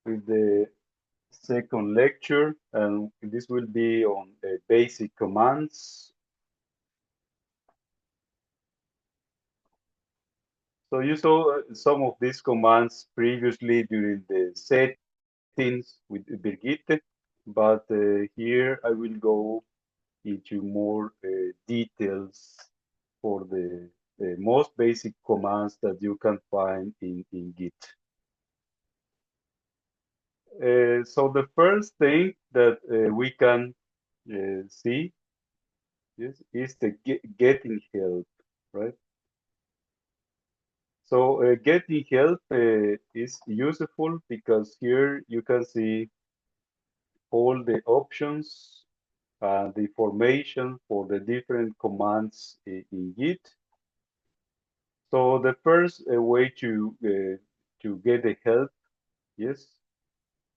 with the second lecture, and this will be on basic commands. So you saw some of these commands previously during the settings with Birgitte, but here I will go into more details for the most basic commands that you can find in Git. So the first thing that we can see is the getting help, right? So getting help is useful because here you can see all the options and the information for the different commands in Git. So the first way to get the help, yes,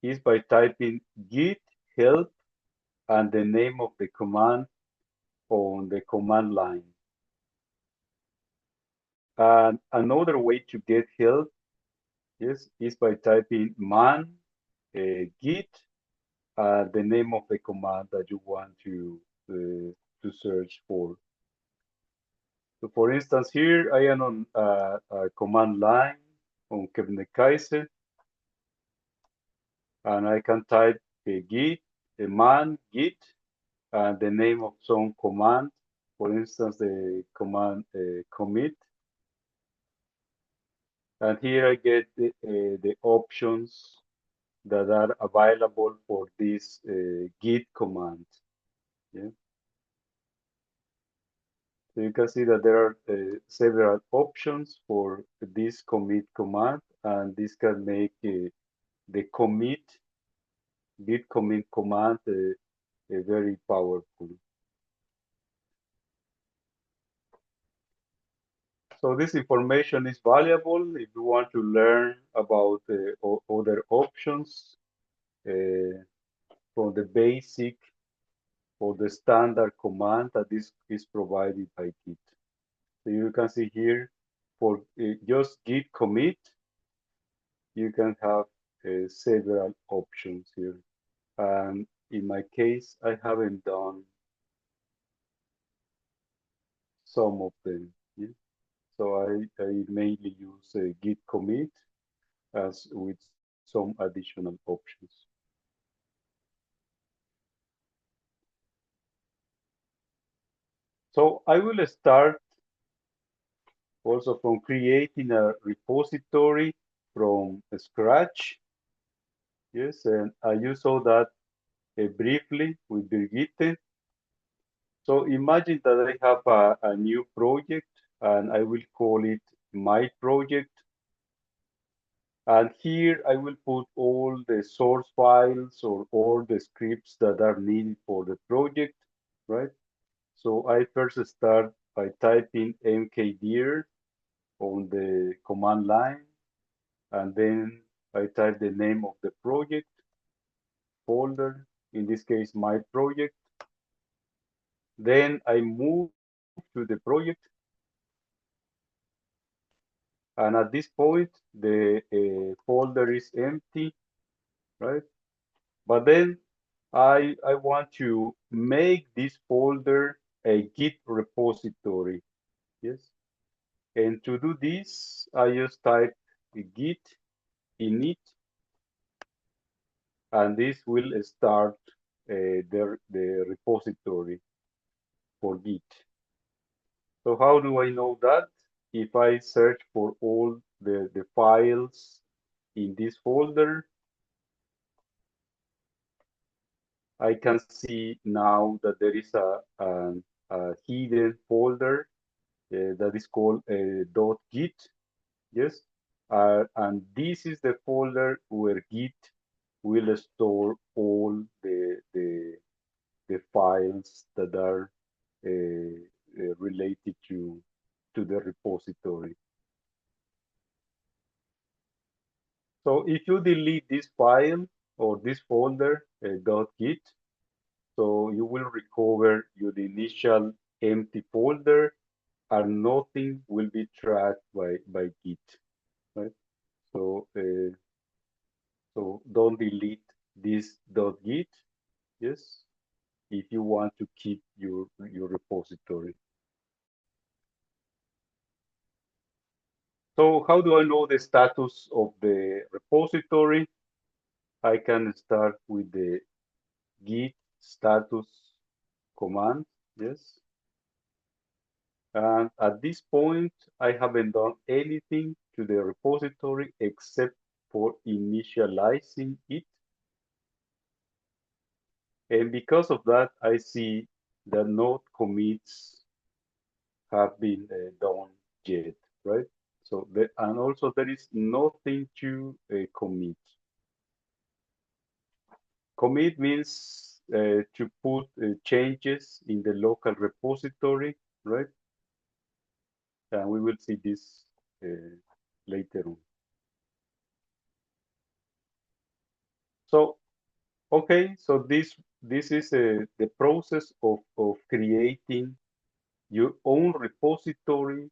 is by typing git help and the name of the command on the command line. And another way to get help, yes, is by typing man git the name of the command that you want to search for. So for instance, here I am on a command line on Kebnekaise, and I can type a git, a man git, and the name of some command, for instance, the command commit. And here I get the options that are available for this git command. Yeah. So you can see that there are several options for this commit command, and this can make the git commit command very powerful. So this information is valuable if you want to learn about other options from the basic or the standard command that is provided by Git. So you can see here for just git commit, you can have several options here. And in my case, I haven't done some of them. Yeah? So I mainly use git commit as with some additional options. So I will start also from creating a repository from scratch. Yes, and you saw that briefly with Birgitte. So imagine that I have a new project and I will call it my project. And here I will put all the source files or all the scripts that are needed for the project, right? So I first start by typing mkdir on the command line, and then I type the name of the project folder, in this case, my project. Then I move to the project. And at this point, the folder is empty, right? But then I want to make this folder a Git repository, yes? And to do this, I just type git init, and this will start the repository for Git. So how do I know that? If I search for all the files in this folder, I can see now that there is a hidden folder that is called .git, yes? And this is the folder where Git will store all the files that are related to the repository. So if you delete this file or this folder .git, so you will recover your initial empty folder and nothing will be tracked by Git, right? So so don't delete this .git, yes, if you want to keep your repository. So how do I know the status of the repository? I can start with the git status command, yes. And at this point, I haven't done anything to the repository except for initializing it. And because of that, I see that no commits have been done yet, right? So, and also there is nothing to commit. Commit means to put changes in the local repository, right? And we will see this later on. So, okay, so this is the process of creating your own repository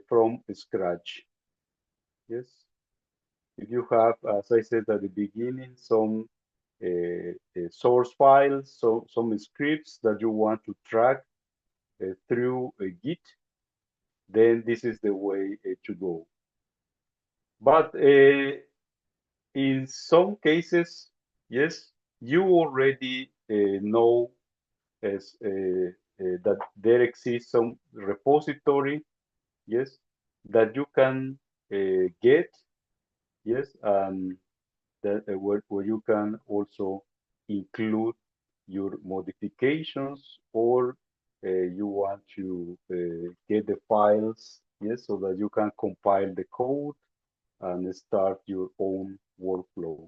from scratch. Yes. If you have, as I said at the beginning, some source files, so some scripts that you want to track through Git, then this is the way to go. But in some cases, yes, you already know as that there exists some repository, yes, that you can get, yes, and that where you can also include your modifications, or you want to get the files, yes, so that you can compile the code and start your own workflow.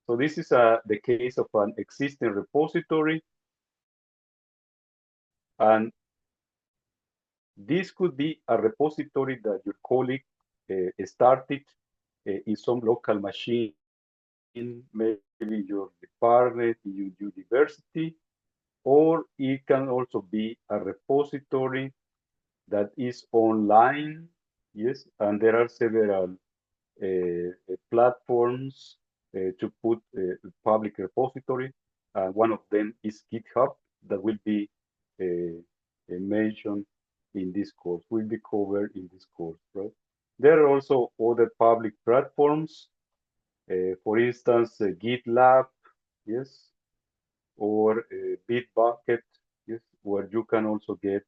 So this is the case of an existing repository, and this could be a repository that your colleague started in some local machine, maybe your department, your university, or it can also be a repository that is online, yes, and there are several platforms to put public repository. One of them is GitHub, that will be mentioned in this course, will be covered in this course, right? There are also other public platforms, for instance, GitLab, yes, or Bitbucket, yes, where you can also get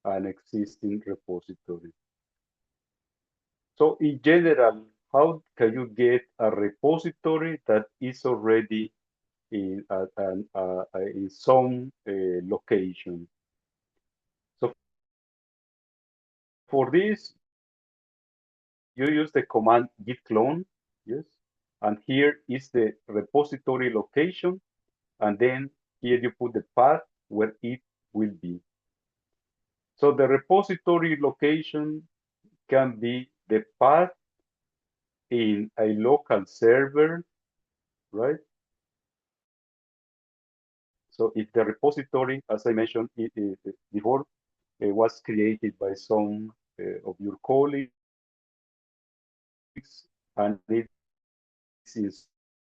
an existing repository. So in general, how can you get a repository that is already in some location? So for this, you use the command git clone, yes, and here is the repository location, and then here you put the path where it will be. So the repository location can be the path in a local server, right? So if the repository, as I mentioned before, was created by some of your colleagues, and it's in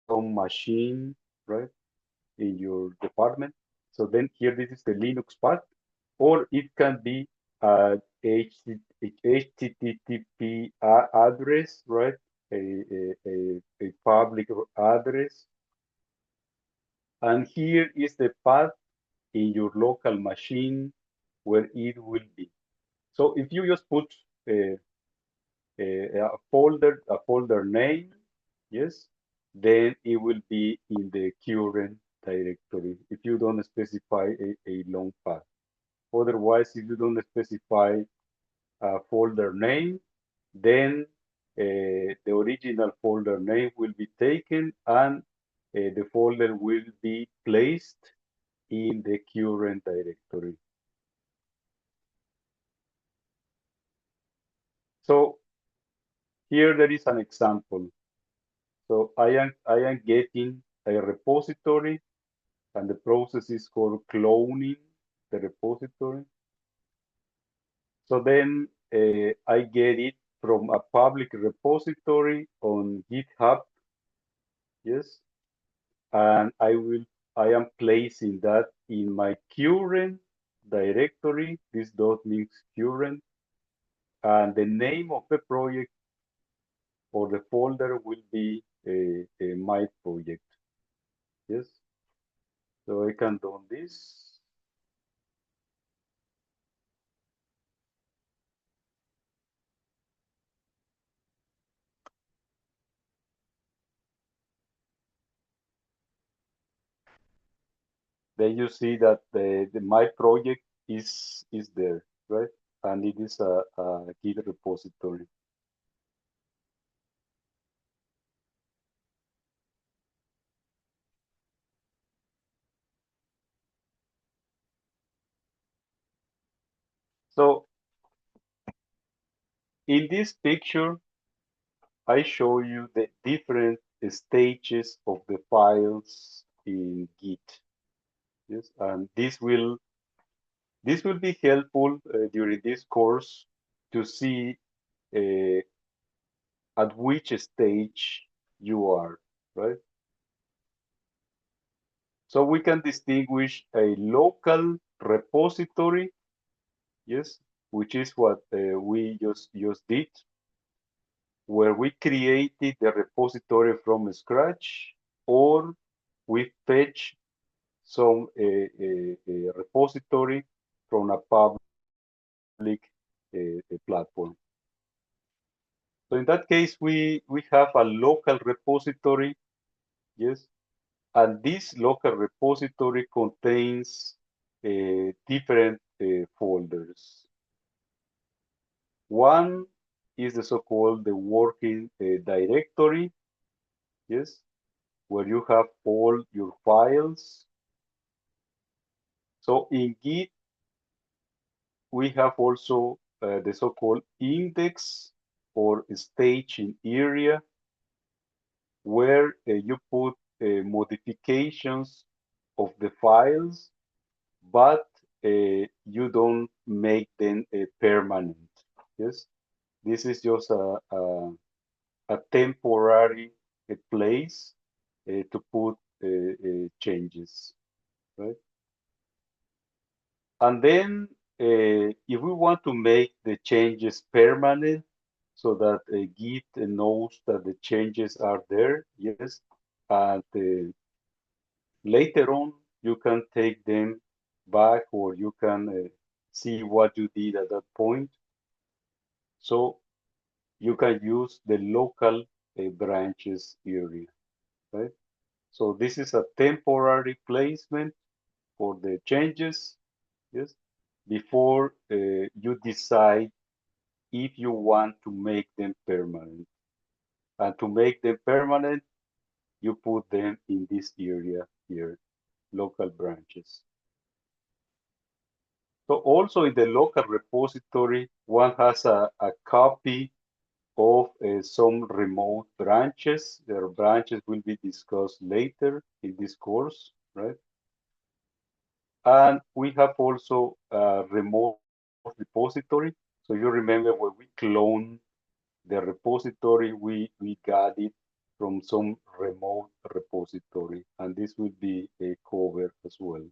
some machine, right, in your department. So then here, this is the Linux path, or it can be a HTTP address, right, a public address. And here is the path in your local machine where it will be. So if you just put a folder name, yes, then it will be in the current directory if you don't specify a long path. Otherwise, if you don't specify a folder name, then the original folder name will be taken, and the folder will be placed in the current directory. So here there is an example. So I am getting a repository, and the process is called cloning the repository. So then I get it from a public repository on GitHub. yes, and I am placing that in my current directory. This dot means current, and the name of the project or the folder will be my project. Yes, so I can do this. Then you see that the my project is there, right? And it is a Git repository. So in this picture, I show you the different stages of the files in Git. Yes, and this will be helpful during this course to see uh, at which stage you are, right? So we can distinguish a local repository, yes, which is what we just did, where we created the repository from scratch, or we fetch some repository from a public platform. So in that case, we have a local repository, yes, and this local repository contains different folders. One is the so-called the working directory, yes, where you have all your files. So in Git, we have also the so-called index or staging area, where you put modifications of the files, but you don't make them permanent. Yes, this is just a temporary place to put changes, right? And then if we want to make the changes permanent so that Git knows that the changes are there, yes, and later on you can take them back, or you can see what you did at that point. So you can use the local branches area, right? So this is a temporary placement for the changes, yes, before you decide if you want to make them permanent. And to make them permanent, you put them in this area here, local branches. So also in the local repository, one has a copy of some remote branches. Their branches will be discussed later in this course, right? And we have also a remote repository. So you remember when we clone the repository, we got it from some remote repository, and this will be covered as well.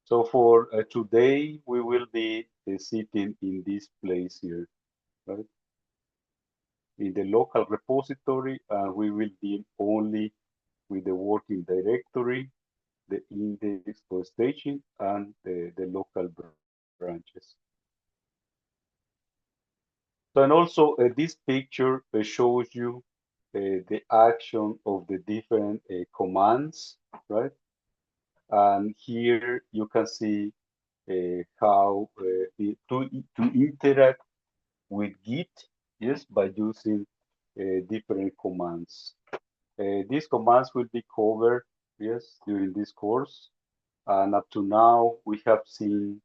So for today, we will be sitting in this place here, right? In the local repository, and we will deal only with the working directory, the index for staging, and the local branches. So, and also this picture shows you the action of the different commands, right? And here you can see how to interact with Git, yes, by using different commands. These commands will be covered, yes, during this course. And up to now, we have seen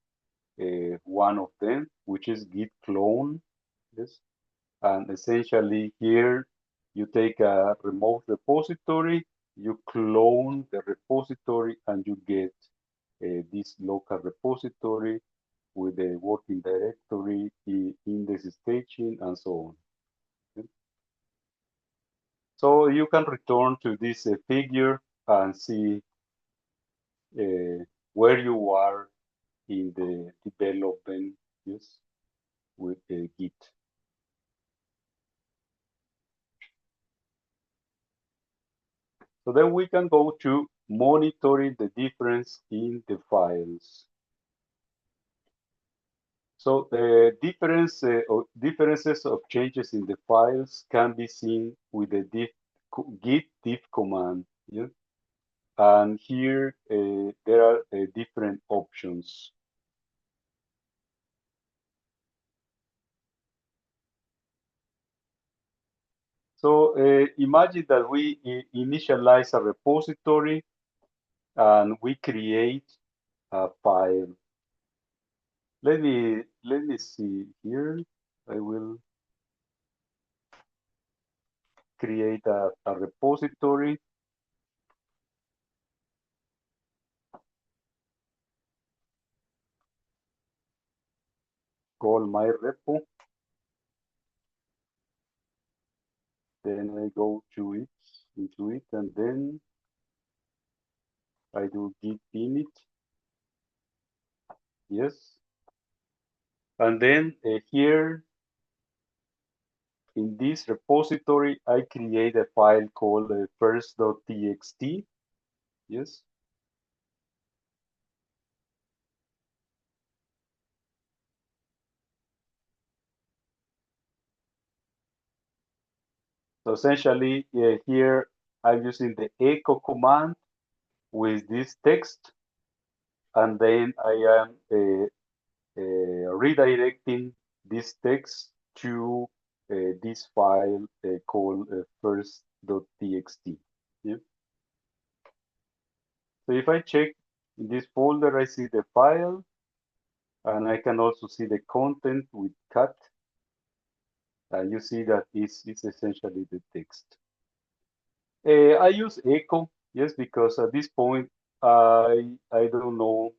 one of them, which is git clone, yes. And essentially here, you take a remote repository, you clone the repository, and you get this local repository with the working directory, the index staging, and so on. Okay? So you can return to this figure and see where you are in the development, yes, with Git. So then we can go to monitoring the difference in the files. So the differences of changes in the files can be seen with the git diff command. Yeah? And here there are different options. So imagine that we initialize a repository and we create a file. Let me see here. I will create a repository. Call my repo. Then I go to it, into it, and then I do git init. Yes. And then here in this repository, I create a file called first.txt. Yes. So essentially here I'm using the echo command with this text, and then I am redirecting this text to this file called first.txt. Yeah. So if I check in this folder, I see the file, and I can also see the content with cat. And you see that it's essentially the text. I use echo, yes, because at this point, I don't know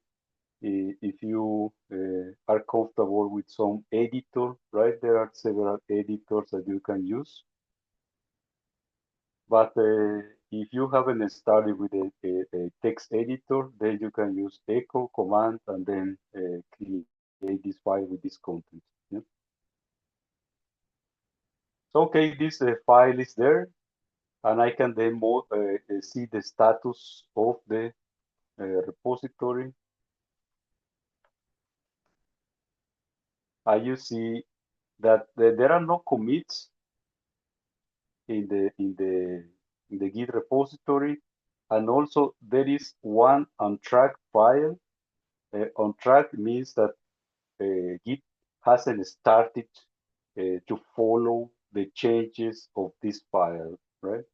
if you are comfortable with some editor, right? There are several editors that you can use. But if you haven't started with a text editor, then you can use echo command and then create this file with this content. Yeah? So, okay, this file is there, and I can then see the status of the repository. You see that there are no commits in the Git repository, and also there is one untracked file. Untracked means that Git hasn't started to follow the changes of this file, right?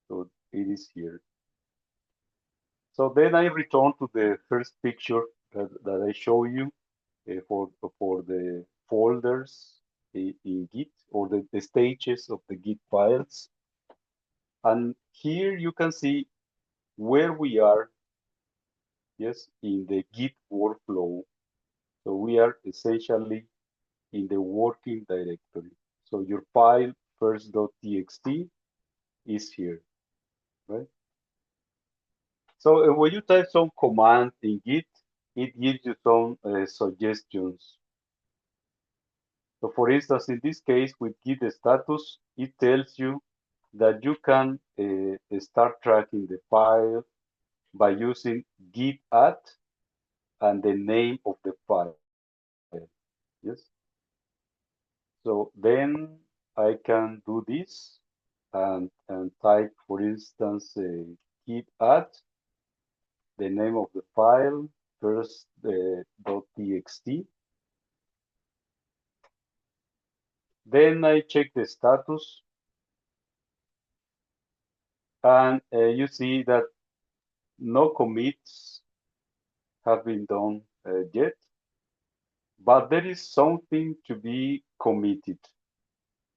So it is here. So then I return to the first picture that I show you for the folders in Git, or the stages of the Git files. And here you can see where we are, yes, in the Git workflow. So we are essentially in the working directory. So your file first.txt is here, right? So when you type some command in Git, it gives you some suggestions. So for instance, in this case with Git status, it tells you that you can start tracking the file by using git add and the name of the file. Yes. So then I can do this and type, for instance, git add the name of the file first .txt. Then I check the status, and you see that no commits have been done yet, but there is something to be committed.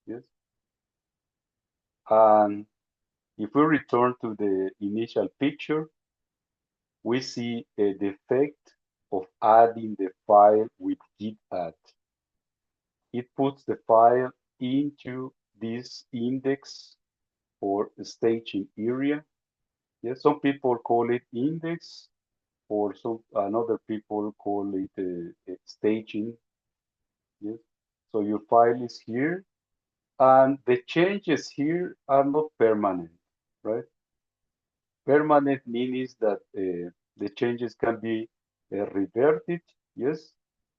Yes. And if we return to the initial picture, we see the effect of adding the file with git add. It puts the file into this index or staging area. Yes, some people call it index, or some another people call it staging. Yes, so your file is here, and the changes here are not permanent, right? Permanent means that the changes can be reverted, yes,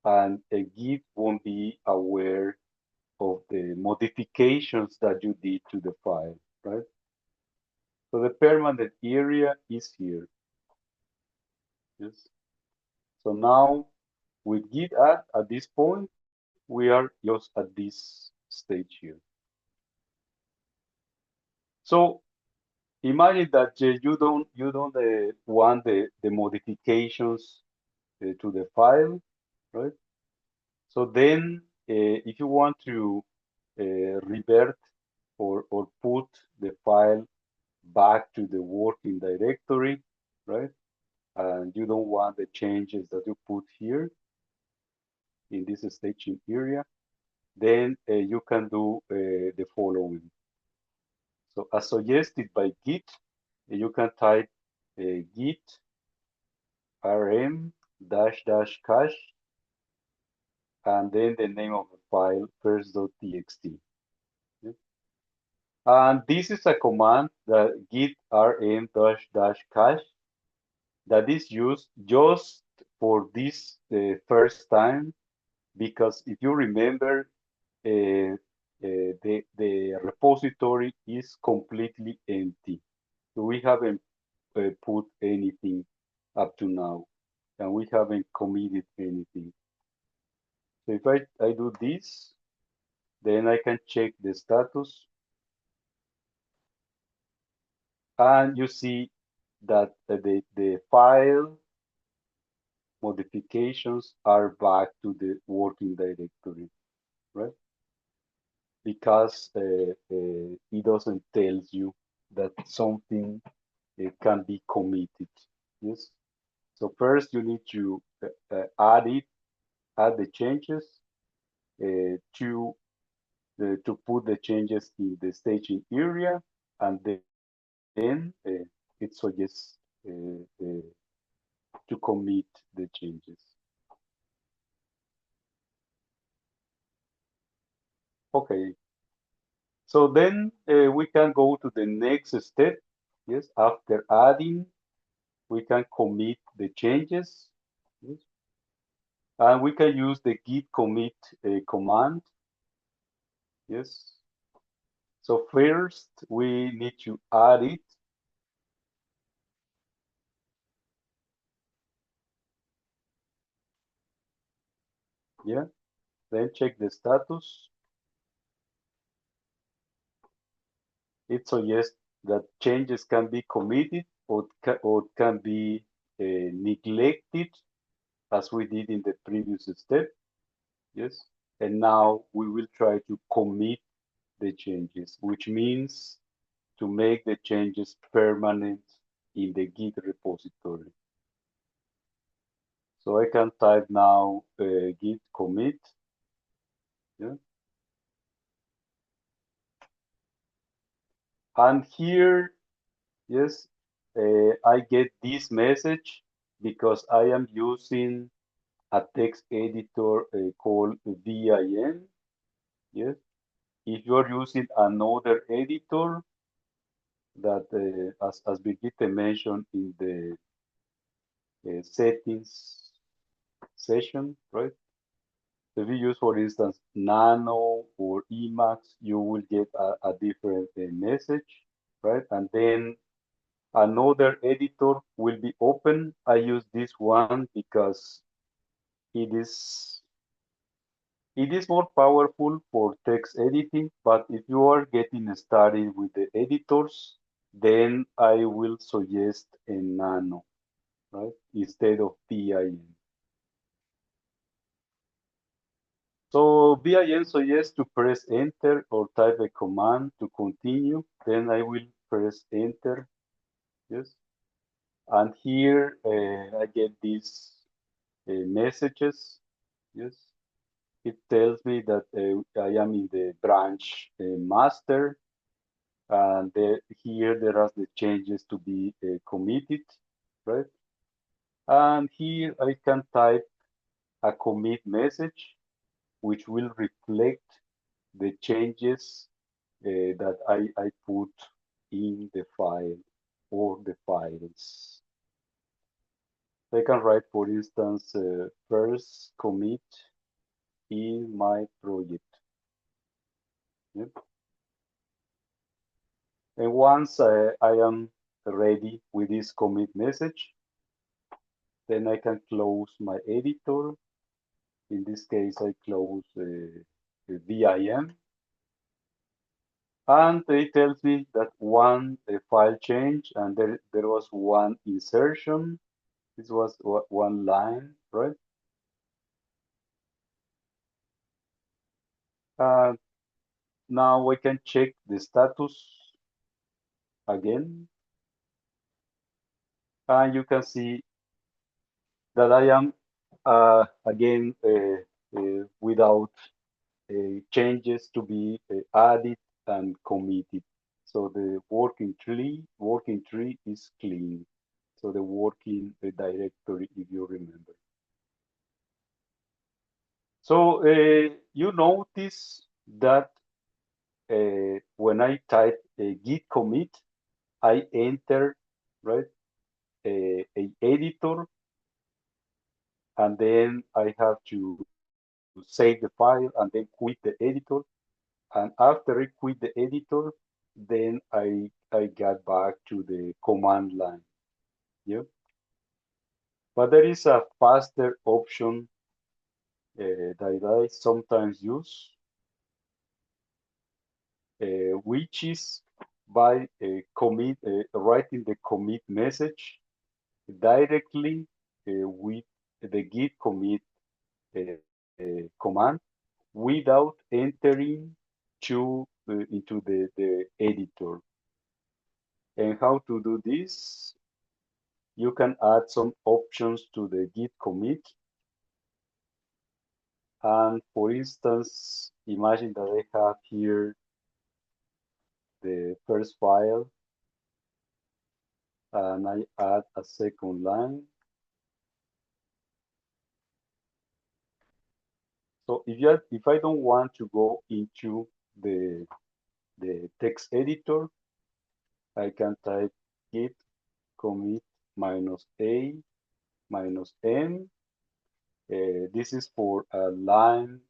and a Git won't be aware of the modifications that you did to the file, right? So the permanent area is here, yes. So now with Git add at this point, we are just at this stage here. So imagine that you don't want the modifications to the file, right? So then, if you want to revert or put the file back to the working directory, right? And you don't want the changes that you put here in this staging area, then you can do the following. So as suggested by Git, you can type git rm -- cache and then the name of the file first.txt. And this is a command that git rm -- cache that is used just for this first time, because if you remember, the repository is completely empty. So we haven't put anything up to now, and we haven't committed anything. So if I do this, then I can check the status, and you see that the file modifications are back to the working directory, right? Because it doesn't tell you that something can be committed. Yes. So first you need to add the changes to put the changes in the staging area, and then it suggests to commit the changes. Okay. So then we can go to the next step. Yes, after adding, we can commit the changes. Yes. And we can use the git commit command. Yes. So first we need to add it. Yeah. Then check the status. It suggests that changes can be committed or can be neglected, as we did in the previous step. Yes. And now we will try to commit the changes, which means to make the changes permanent in the Git repository. So I can type now git commit. Yeah. And here, yes, I get this message because I am using a text editor called VIN. Yes. If you are using another editor that, as Brigitte mentioned in the settings session, right? If you use, for instance, Nano or Emacs, you will get a different message, right? And then another editor will be open. I use this one because it is more powerful for text editing. But if you are getting started with the editors, then I will suggest a Nano, right, instead of PIN. So VIN suggests to press enter or type a command to continue. Then I will press enter. Yes. And here I get these messages. Yes. It tells me that I am in the branch master, And here there are the changes to be committed, right? And here I can type a commit message, which will reflect the changes that I put in the file or the files. I can write, for instance, first commit in my project. Yep. And once I am ready with this commit message, then I can close my editor. In this case, I close VIM. And it tells me that one file change, and there was one insertion. This was one line, right? Uh, Now we can check the status again, and you can see that I am again without changes to be added and committed. So the working tree is clean. So the working directory, if you remember. So you notice that when I type git commit, I enter, right, a editor, and then I have to save the file and then quit the editor. And after I quit the editor, then I got back to the command line. Yeah. But there is a faster option that I sometimes use, which is by writing the commit message directly with the git commit command without entering into the editor. And how to do this? You can add some options to the git commit. And for instance, imagine that I have here the first file and I add a second line. So if I don't want to go into the text editor, I can type git commit -a -m. This is for a line,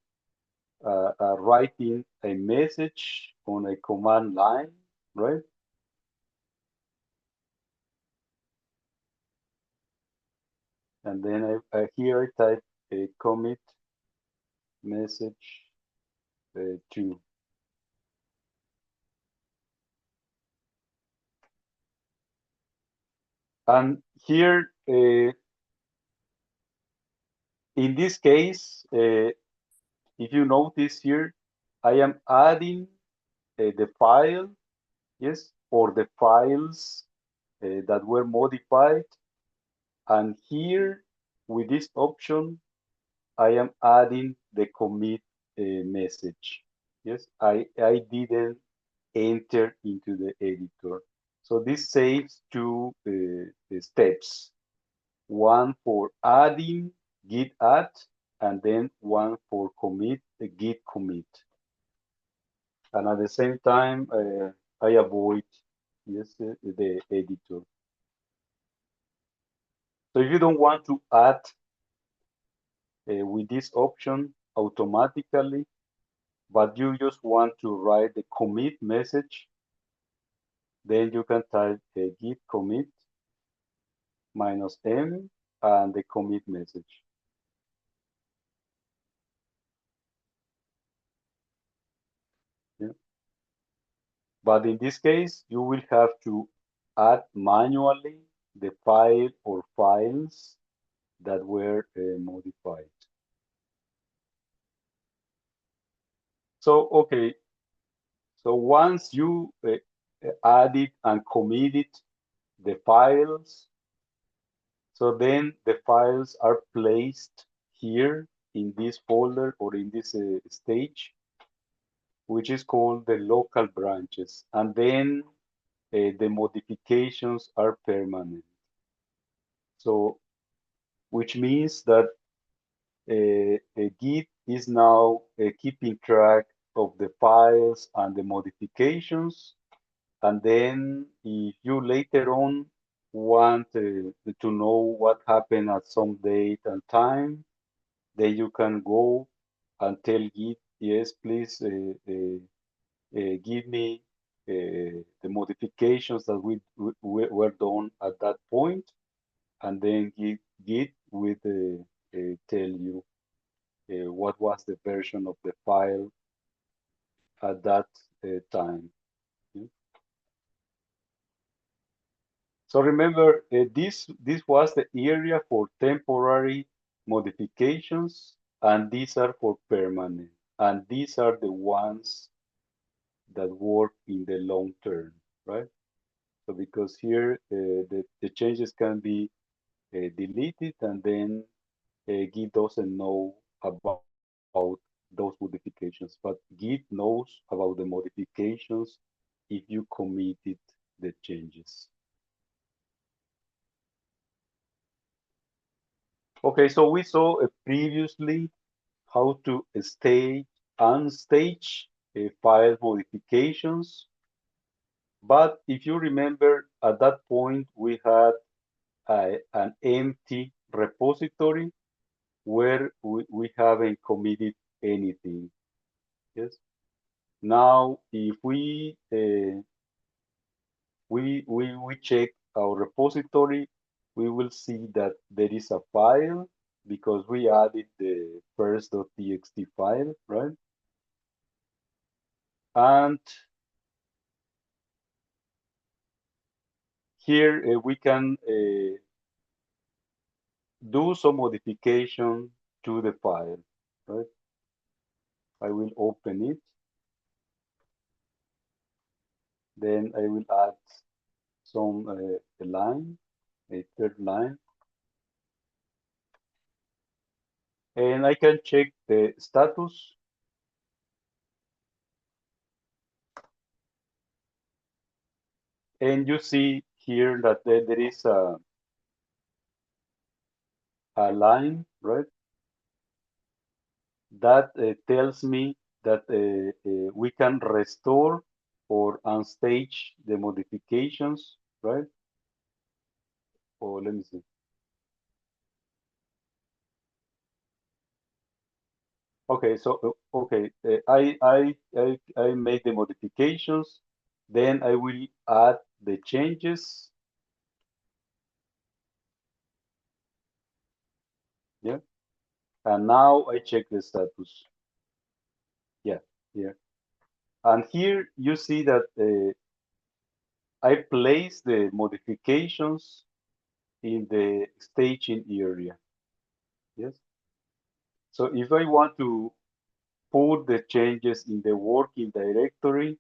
writing a message on a command line, right? And then here I type a commit message to. And here, in this case, if you notice here, I am adding the file, yes, or the files that were modified. And here, with this option, I am adding the commit message. Yes, I didn't enter into the editor. So this saves two steps. One for adding git add, and then one for commit git commit. And at the same time, I avoid, yes, the editor. So if you don't want to add with this option automatically, but you just want to write the commit message, then you can type git commit -m and the commit message. Yeah. But in this case, you will have to add manually the file or files that were modified. So, okay, so once you added and committed the files, so then the files are placed here in this folder or in this stage. which is called the local branches. And then the modifications are permanent. So, which means that Git is now keeping track of the files and the modifications. And then if you later on want to know what happened at some date and time, then you can go and tell Git, yes, please give me the modifications that were done at that point, and then Git will tell you what was the version of the file at that time. Yeah. So remember, this was the area for temporary modifications, and these are for permanent, and these are the ones that work in the long term, right? So because here the changes can be deleted, and then Git doesn't know about those modifications, but Git knows about the modifications if you committed the changes. Okay, so we saw previously how to stage unstage file modifications. But if you remember, at that point, we had an empty repository where we haven't committed anything. Yes. Now, if we check our repository, we will see that there is a file because we added the first.txt file, right? And here we can do some modification to the file, right? I will open it. Then I will add some a line, a third line. And I can check the status. And you see here that there is a line, right? That tells me that we can restore or unstage the modifications, right? Or let me see. Okay, so okay, I made the modifications. Then I will add the changes. Yeah, and now I check the status. Yeah, yeah, and here you see that I place the modifications in the staging area. Yes. So if I want to put the changes in the working directory,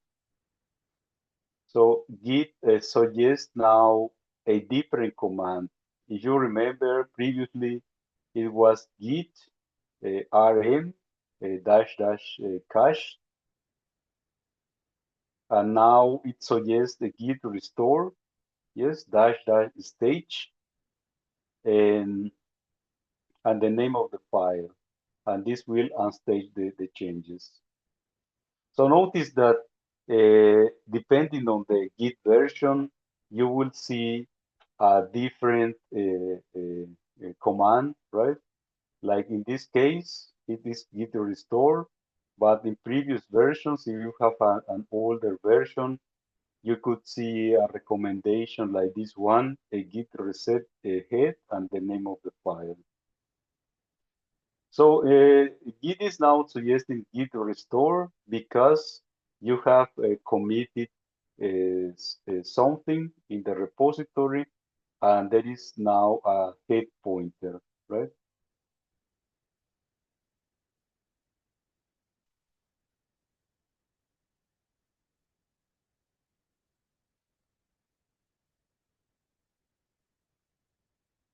so Git suggests now a different command. If you remember previously, it was Git rm dash dash cache, and now it suggests the Git restore, yes, dash dash stage, and the name of the file, and this will unstage the changes. So notice that depending on the Git version, you will see a different command, right? Like in this case, it is Git restore, but in previous versions, if you have an older version, you could see a recommendation like this one, a Git reset head and the name of the file. So Git is now suggesting Git restore because you have committed something in the repository, and there is now a head pointer, right?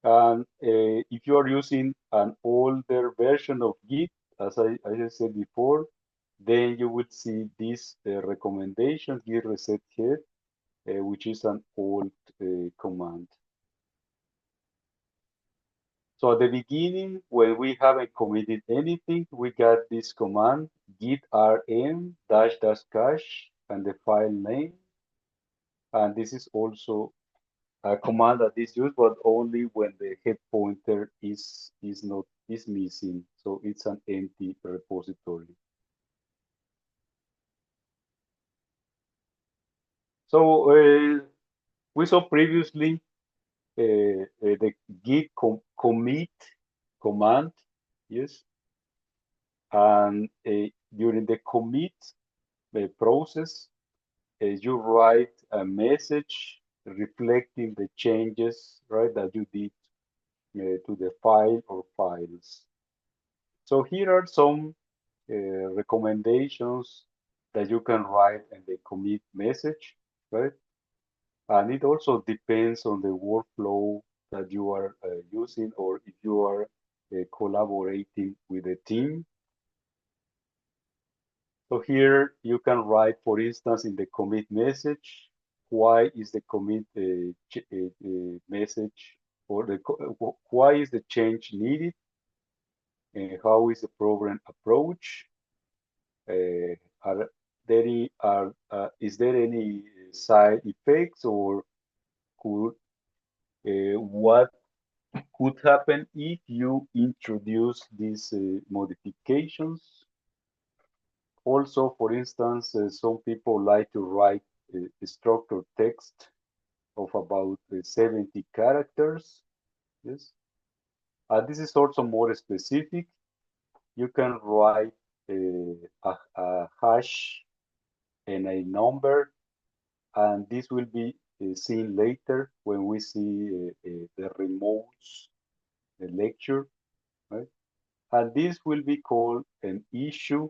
And if you are using an older version of Git, as I said before, then you will see this recommendation, git reset head, which is an old command. So at the beginning, when we haven't committed anything, we got this command, git rm dash dash cache and the file name. And this is also a command that is used, but only when the head pointer is missing. So it's an empty repository. So we saw previously the git commit command, yes, and during the commit process, you write a message reflecting the changes, right, that you did to the file or files. So here are some recommendations that you can write in the commit message, right? And it also depends on the workflow that you are using or if you are collaborating with a team. So here you can write, for instance, in the commit message, why is the commit message or why is the change needed? How is the program approach? Are is there any side effects or could what could happen if you introduce these modifications? Also, for instance, some people like to write structured text of about 70 characters. Yes, this is also more specific. You can write a hash and a number, and this will be seen later when we see the remotes lecture, right? And this will be called an issue,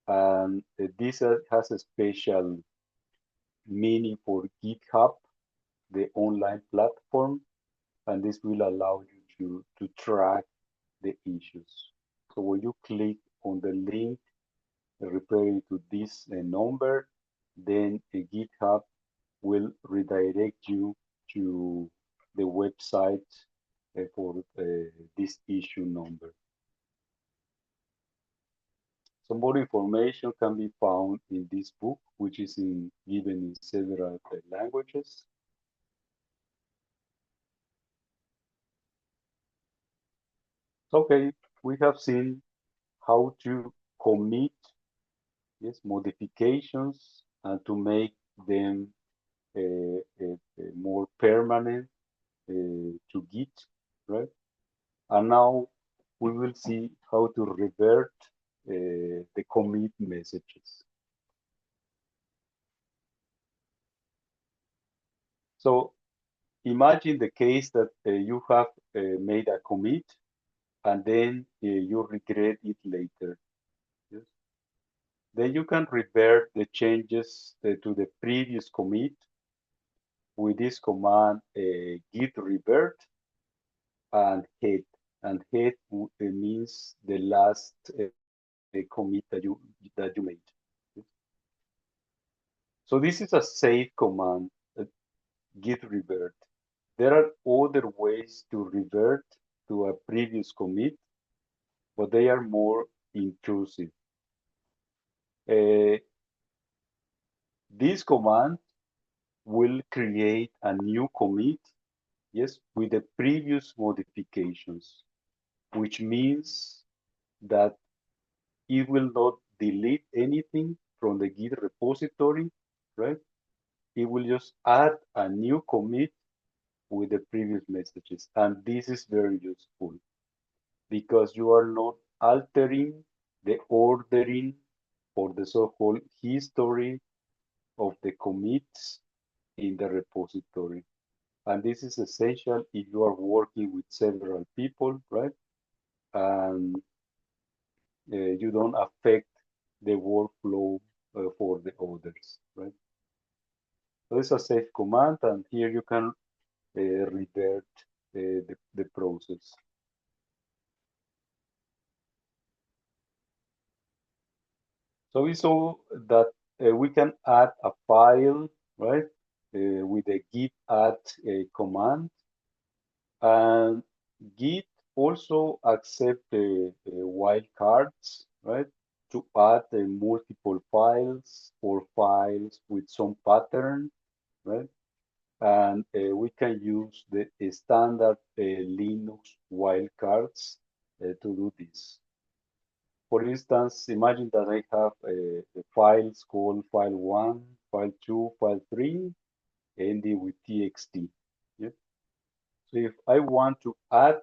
and this has a special meaning for GitHub, the online platform, and this will allow you to track the issues. So when you click on the link referring to this number, then GitHub will redirect you to the website for this issue number. Some more information can be found in this book, which is given in several languages. Okay, we have seen how to commit modifications and to make them more permanent to Git, right? And now we will see how to revert the commit messages. So imagine the case that you have made a commit and then you regret it later. Yes? Then you can revert the changes to the previous commit with this command git revert and head. And head means the last commit that you made. So this is a safe command, git revert. There are other ways to revert to a previous commit, but they are more intrusive. This command will create a new commit, yes, with the previous modifications, which means that it will not delete anything from the Git repository, right? It will just add a new commit with the previous messages. And this is very useful because you are not altering the ordering or the so-called history of the commits in the repository. And this is essential if you are working with several people, right? And you don't affect the workflow for the others, right? So it's a safe command, and here you can revert the process. So we saw that we can add a file, right, with the git add command, and git also accept wildcards, right, to add multiple files or files with some pattern, right, and we can use the standard Linux wildcards to do this. For instance, imagine that I have files called file1, file2, file3, ending with txt. Yeah? So if I want to add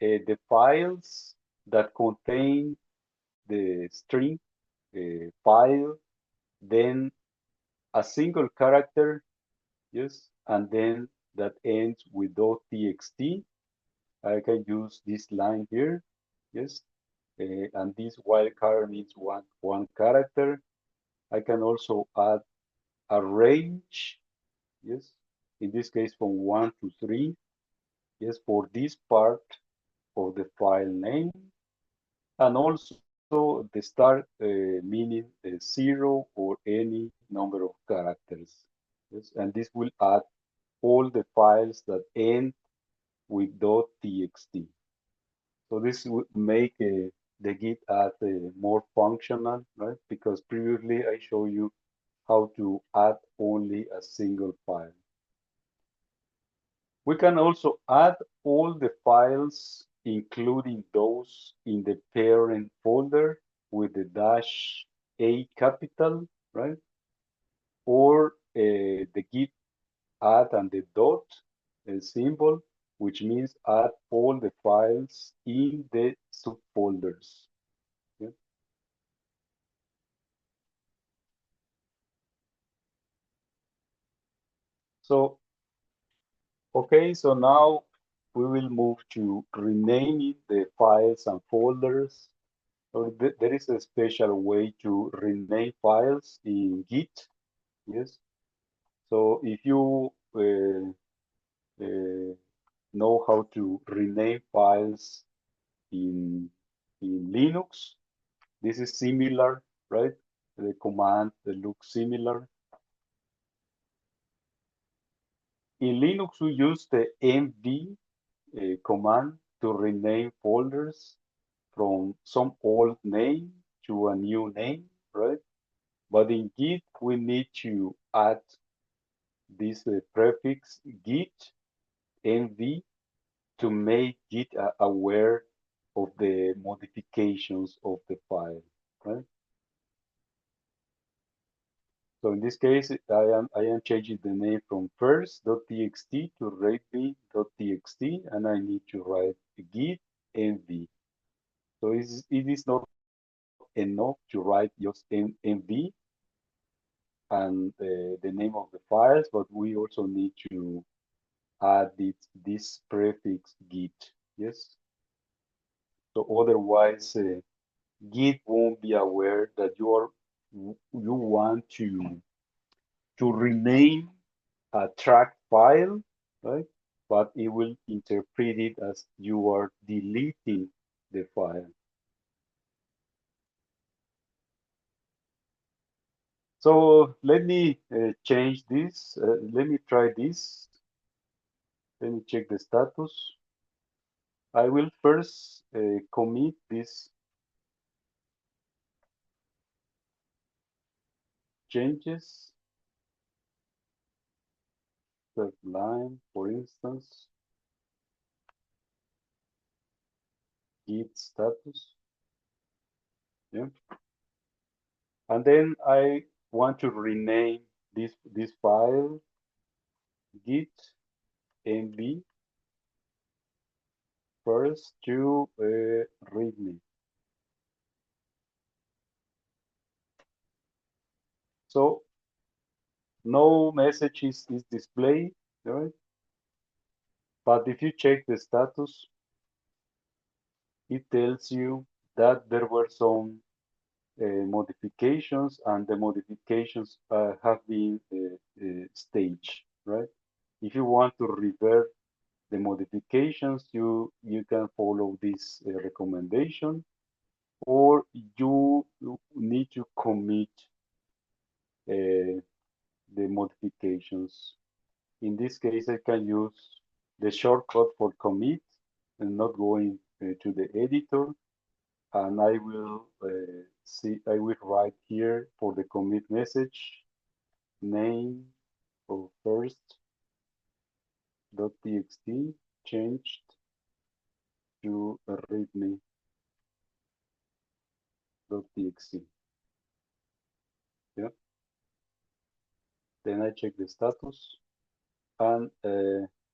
the files that contain the string file, then a single character, yes, and then that ends with .txt, I can use this line here, yes, and this wildcard needs one character. I can also add a range, yes, in this case from 1 to 3, yes, for this part of the file name, and also the start meaning 0 or any number of characters, yes, and this will add all the files that end with .txt. So this would make the git add more functional, right? Because previously I showed you how to add only a single file. We can also add all the files, including those in the parent folder with the -A capital, right? Or the git add and the dot symbol, which means add all the files in the subfolders. Yeah. So, okay, so now we will move to renaming the files and folders. So there is a special way to rename files in Git. Yes. So if you uh, know how to rename files in Linux, this is similar, right? The command that looks similar. In Linux, we use the mv command to rename folders from some old name to a new name, right? But in Git, we need to add this prefix git mv to make Git aware of the modifications of the file, right? So in this case, I am changing the name from first.txt to readme.txt, and I need to write git mv. So it is not enough to write just mv and the name of the files, but we also need to add this prefix git. Yes. So otherwise, Git won't be aware that you want to rename a track file, right? But it will interpret it as you are deleting the file. So let me change this. Let me try this. Let me check the status. I will first commit these changes. Third line, for instance, git status. Yeah. And then I want to rename this file git mv first to readme. So no message is displayed, right? But if you check the status, it tells you that there were some modifications, and the modifications have been staged, right? If you want to revert the modifications, you can follow this recommendation. or you need to commit the modifications. In this case, I can use the shortcut for commit and not going to the editor. And I will I will write here for the commit message, name of first.txt changed to readme.txt. Yeah. Then I check the status, and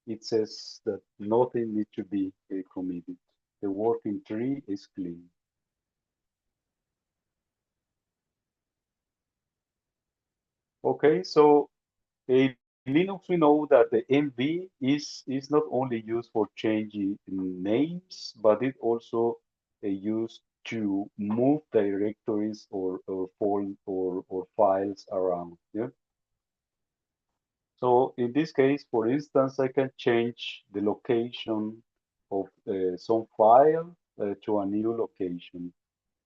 it says that nothing needs to be committed. The working tree is clean. Okay, so in Linux, we know that the MV is not only used for changing names, but it also used to move directories or files around. Yeah. So in this case, for instance, I can change the location of some file to a new location.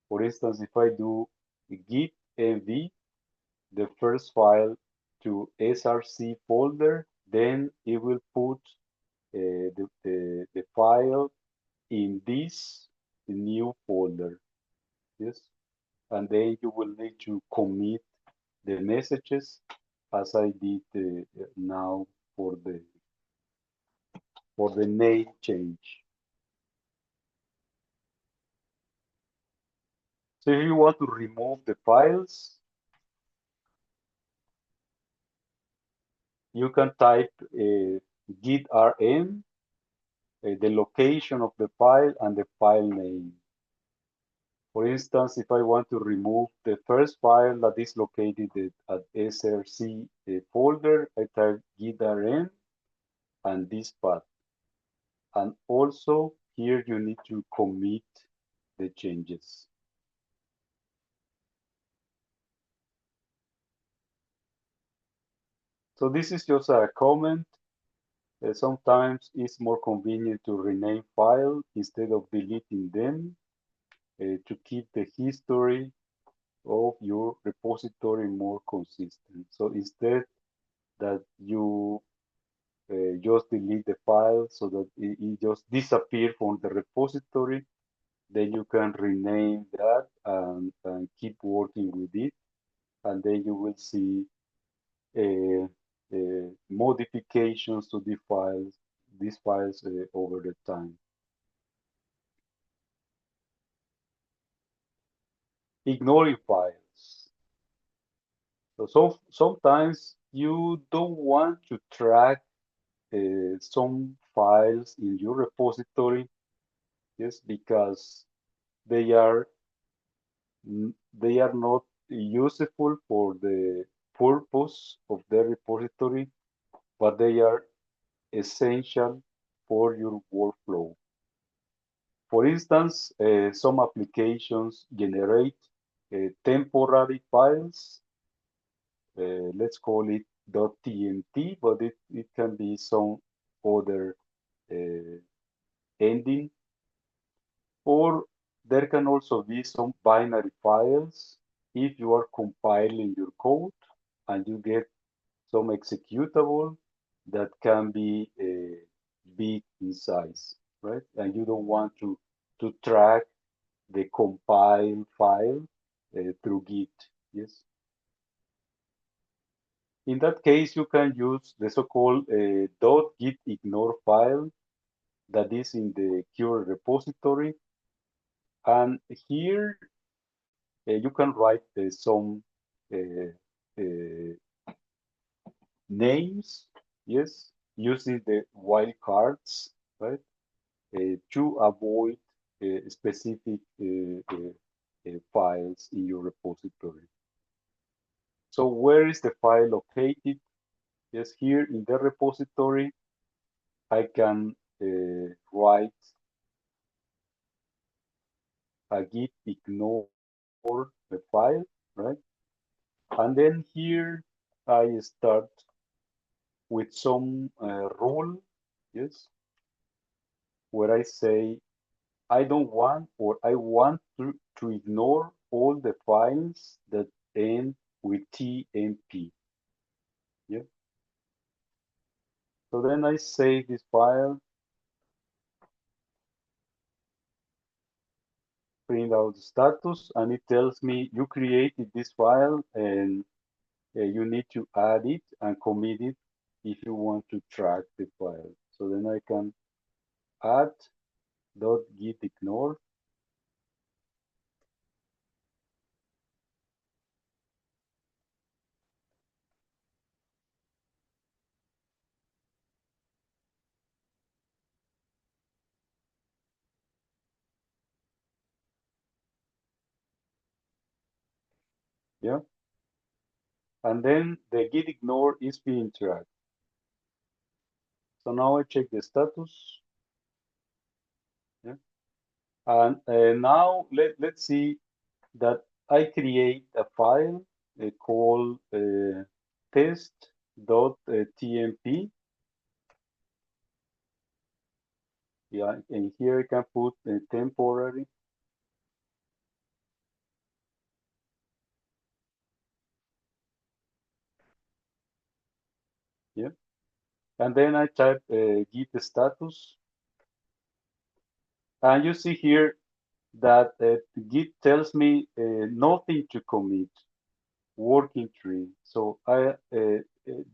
For instance, if I do git mv, the first file to src folder, then it will put the file in this new folder. Yes, and then you will need to commit the messages as I did now for the name change. So if you want to remove the files, you can type git rm, the location of the file and the file name. For instance, if I want to remove the first file that is located at src folder, I type git rm and this path. And also here you need to commit the changes. So this is just a comment. Sometimes it's more convenient to rename files instead of deleting them to keep the history of your repository more consistent. So instead that you just delete the file so that it just disappear from the repository, then you can rename that and keep working with it, and then you will see modifications to these files over the time. Ignoring files. So sometimes you don't want to track some files in your repository, yes, because they are they are not useful for the purpose of the repository, but they are essential for your workflow. For instance, some applications generate temporary files. Let's call it .tmt, but it can be some other ending. Or there can also be some binary files if you are compiling your code and you get some executable that can be big in size, right? And you don't want to track the compile file through Git, yes? In that case, you can use the so-called .gitignore file that is in the current repository. And here you can write some uh, names, yes, using the wildcards, right, to avoid specific files in your repository. So where is the file located? Yes, here in the repository, I can write a git ignore the file, right? And then here I start with some rule, yes, where I say I don't want, or I want to ignore all the files that end with TMP. Yeah. So then I save this file, print out the status, and it tells me you created this file and you need to add it and commit it if you want to track the file. So then I can add .git ignore. Yeah. And then the git ignore is being tracked. So now I check the status. Yeah. And now let's see that I create a file called test.tmp. Yeah, and here I can put temporary. Yeah. And then I type git status. And you see here that Git tells me nothing to commit, working tree. So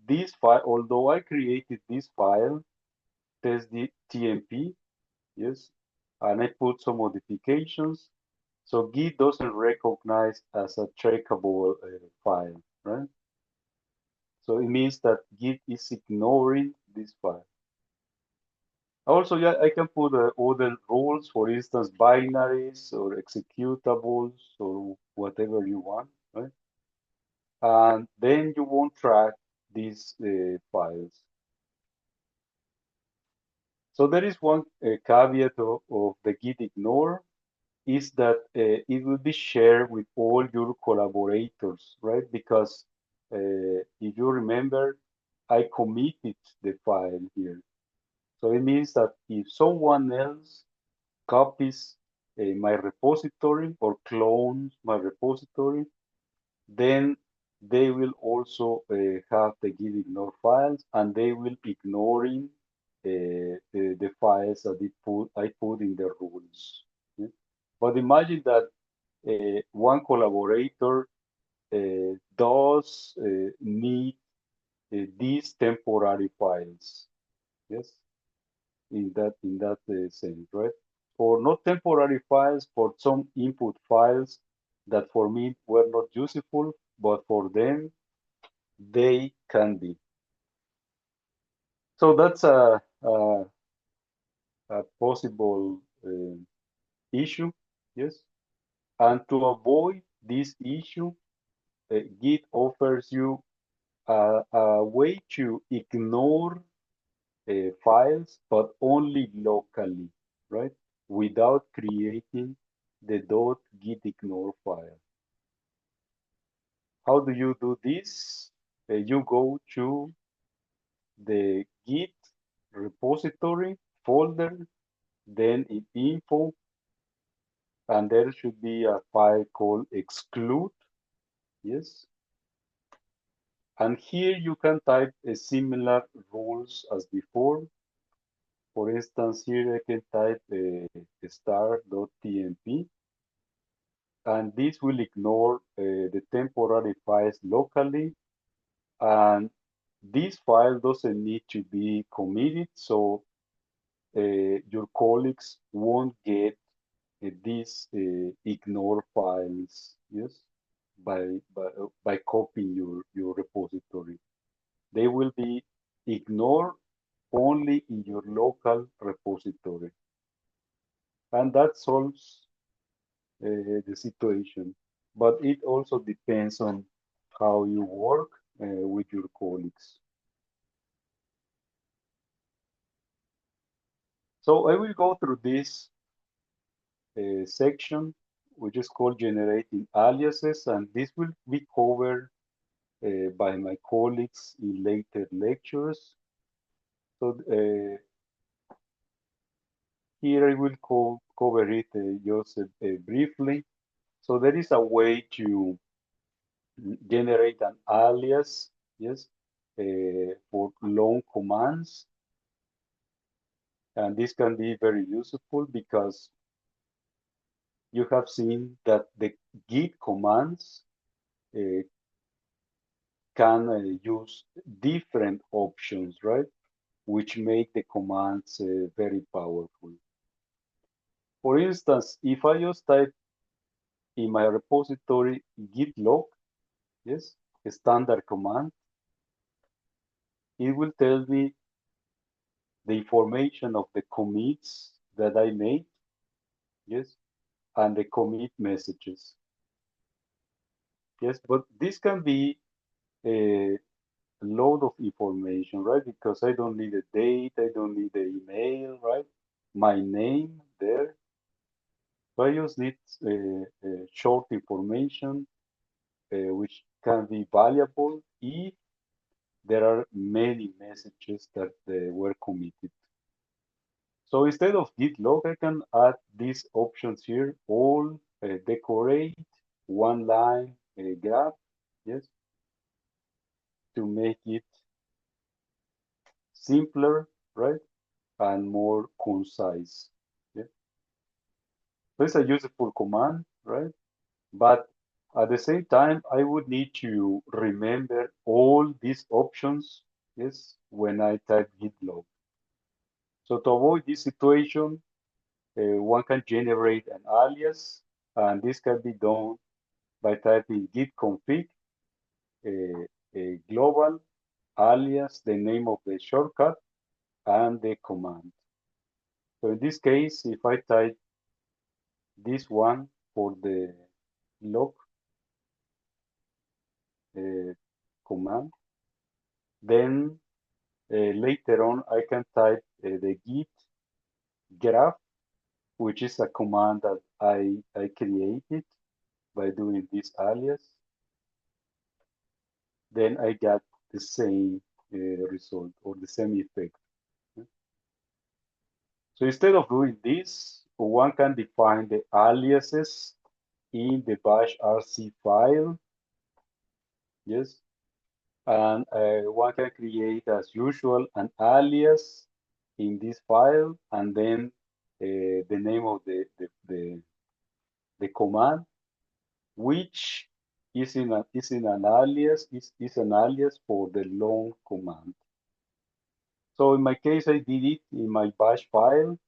this file, although I created this file, test the TMP, yes, and I put some modifications. So Git doesn't recognize as a trackable file, right? So it means that Git is ignoring this file. Also, yeah, I can put other rules, for instance, binaries or executables or whatever you want, right? And then you won't track these files. So there is one caveat of the git ignore is that it will be shared with all your collaborators, right? Because if you remember, I committed the file here. So it means that if someone else copies my repository or clones my repository, then they will also have the git ignore files and they will ignoring the files that I put in the rules. Yeah? But imagine that one collaborator does need these temporary files. Yes, in that sense, right? For not temporary files, for some input files that for me were not useful, but for them they can be. So that's a possible issue, yes. And to avoid this issue, Git offers you a way to ignore files, but only locally, right? Without creating the .git ignore file. How do you do this? You go to the Git repository folder, then in info, and there should be a file called exclude. Yes. And here you can type a similar rules as before. For instance, here I can type star.tmp, and this will ignore the temporary files locally. And this file doesn't need to be committed, so your colleagues won't get these ignore files, yes, by copying your repository. They will be ignored only in your local repository. And that solves the situation. But it also depends on how you work with your colleagues. So I will go through this section, which is called generating aliases, and this will be covered by my colleagues in later lectures. So here I will cover it just briefly. So there is a way to generate an alias, yes, for long commands. And this can be very useful because you have seen that the git commands uh, can use different options, right? Which make the commands very powerful. For instance, if I just type in my repository git log, yes, a standard command, it will tell me the information of the commits that I made, yes, and the commit messages. Yes, but this can be a load of information, right? Because I don't need the date, I don't need the email, right? My name there. So I just need short information, which can be valuable if there are many messages that were committed. So instead of git log, I can add these options here, all decorate, one line graph, yes, to make it simpler, right, and more concise. Yeah. So it's a useful command, right? But at the same time, I would need to remember all these options, yes, when I type git log. So to avoid this situation, one can generate an alias, and this can be done by typing git config a global alias, the name of the shortcut, and the command. So in this case, if I type this one for the log uh, command, then later on I can type the git graph, which is a command that I created by doing this alias. Then I got the same result or the same effect. So instead of doing this, one can define the aliases in the bash rc file, yes, and one can create as usual an alias in this file, and then the name of the command, which is in an alias is an alias for the long command. So in my case, I did it in my bash file,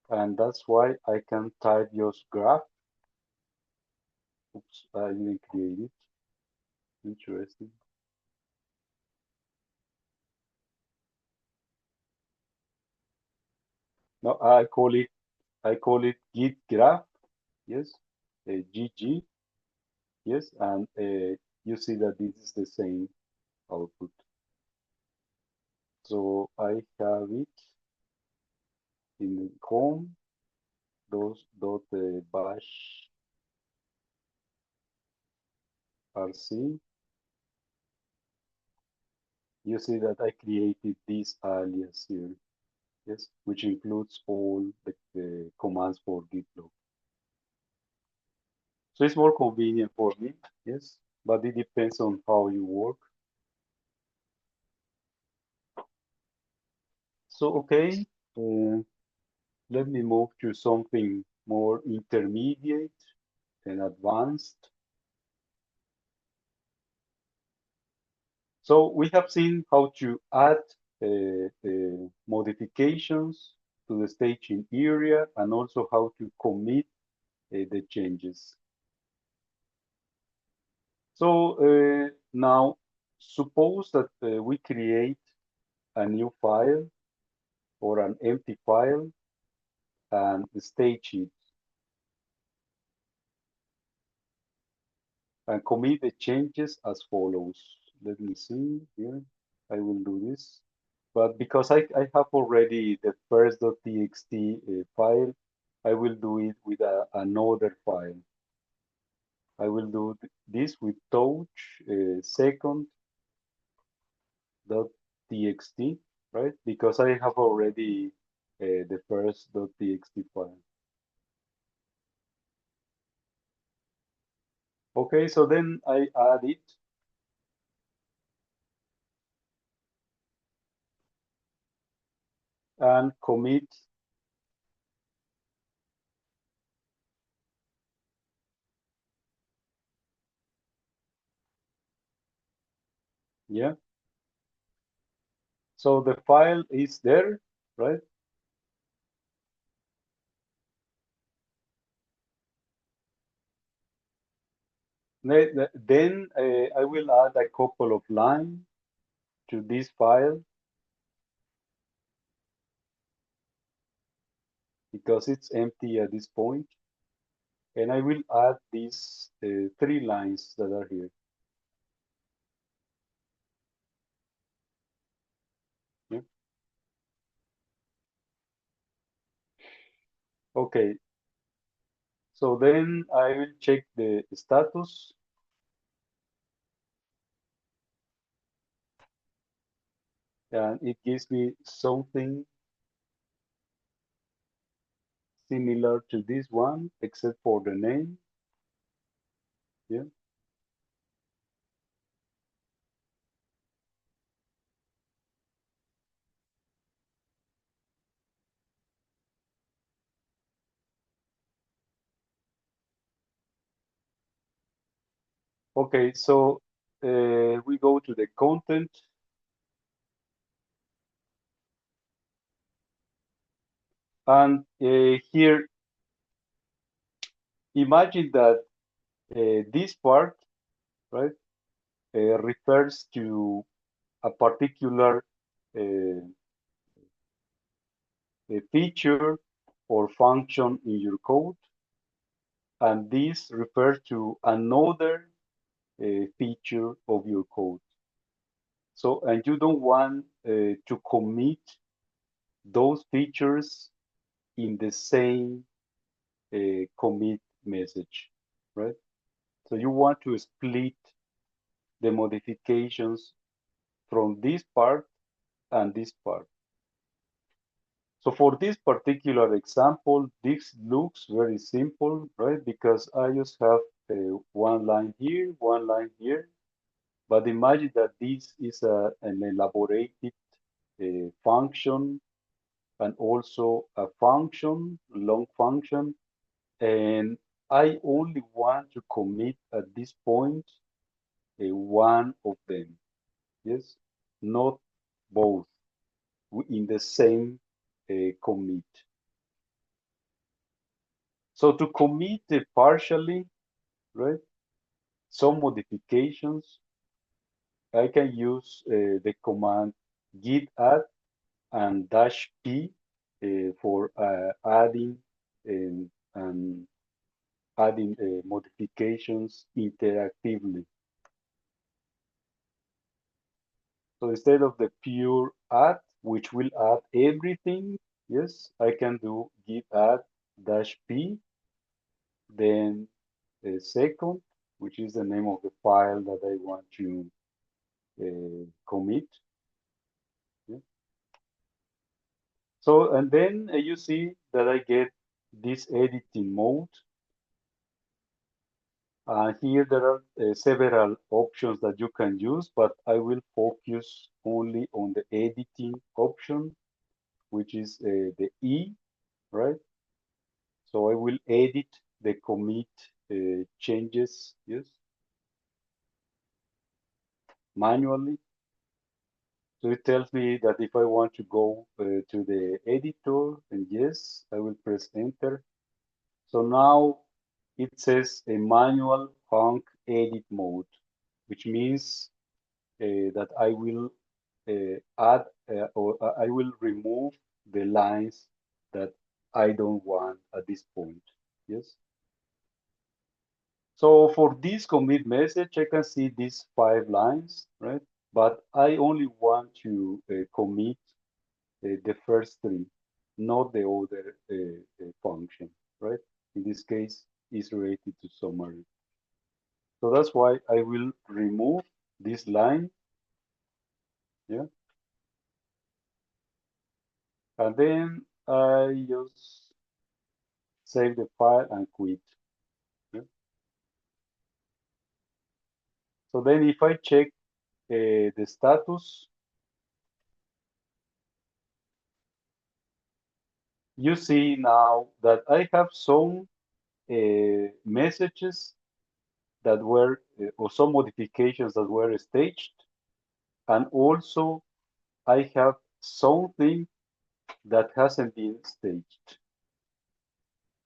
and that's why I can type just graph. Oops, I didn't create it. Interesting. No, I call it git graph. Yes, GG. Yes, and you see that this is the same output. So I have it in home those dot bash rc. You see that I created this alias here. Yes, which includes all the commands for git log. So it's more convenient for me. Yes, but it depends on how you work. So okay, let me move to something more intermediate and advanced. So we have seen how to add modifications to the staging area and also how to commit the changes. So now suppose that we create a new file or an empty file and stage it and commit the changes as follows. Let me see here. I will do this. But because I have already the first.txt file, I will do it with another file. I will do this with touch second.txt, right? Because I have already the first.txt file. Okay, so then I add it. And commit. Yeah. So the file is there, right? Then I will add a couple of lines to this file because it's empty at this point. And I will add these 3 lines that are here. Yeah. Okay. So then I will check the status. And it gives me something similar to this one, except for the name. Yeah. Okay, so we go to the content. And here, imagine that this part, right, refers to a particular uh, a feature or function in your code, and this refers to another feature of your code. So, and you don't want to commit those features in the same commit message, right? So you want to split the modifications from this part and this part. So for this particular example, this looks very simple, right? Because I just have one line here, one line here. But imagine that this is an elaborated function and also a function, long function. And I only want to commit at this point one of them, yes? Not both in the same commit. So to commit partially, right, some modifications, I can use the command git add and -p for adding and adding modifications interactively. So instead of the pure add, which will add everything, yes, I can do git add -p, then second, which is the name of the file that I want to commit. Yeah. So, and then you see that I get this editing mode. Here there are several options that you can use, but I will focus only on the editing option, which is the E, right? So I will edit the commit changes, yes, manually. So it tells me that if I want to go to the editor, and yes, I will press enter. So now it says a manual func edit mode, which means that I will add or I will remove the lines that I don't want at this point. Yes. So for this commit message, I can see these 5 lines, right? But I only want to commit the first 3, not the other function, right? In this case, is related to summary. So that's why I will remove this line, yeah, and then I just save the file and quit. Yeah. So then if I check the status, you see now that I have some messages that were, or some modifications that were staged, and also I have something that hasn't been staged.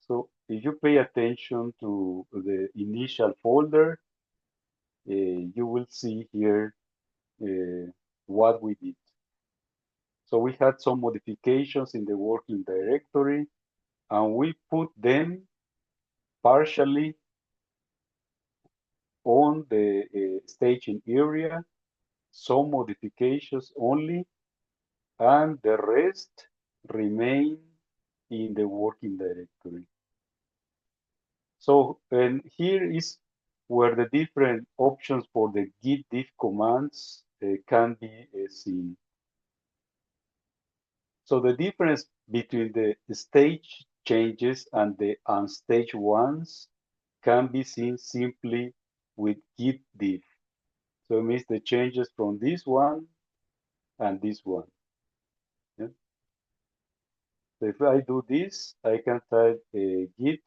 So if you pay attention to the initial folder, you will see here what we did. So we had some modifications in the working directory, and we put them partially on the staging area, some modifications only, and the rest remain in the working directory. So, and here is where the different options for the git diff commands can be seen. So the difference between the stage changes and the unstaged ones can be seen simply with git diff. So it means the changes from this one and this one. Yeah? So if I do this, I can type git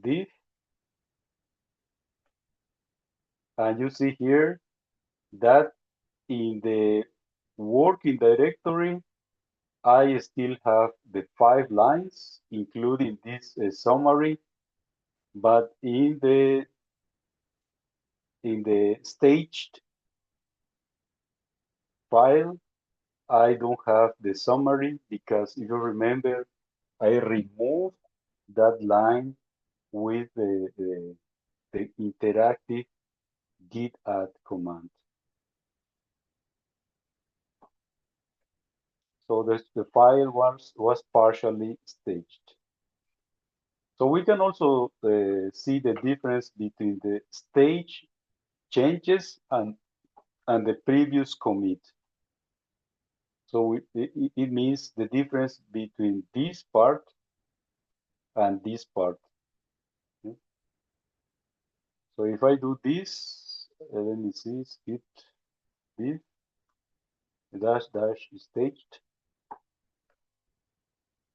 diff, and you see here that in the working directory, I still have the 5 lines, including this summary, but in the staged file, I don't have the summary because if you remember, I removed that line with the interactive git add command. So the file was partially staged. So we can also see the difference between the stage changes and the previous commit. So it means the difference between this part and this part. Okay? So if I do this, let me see, skip this, dash dash staged.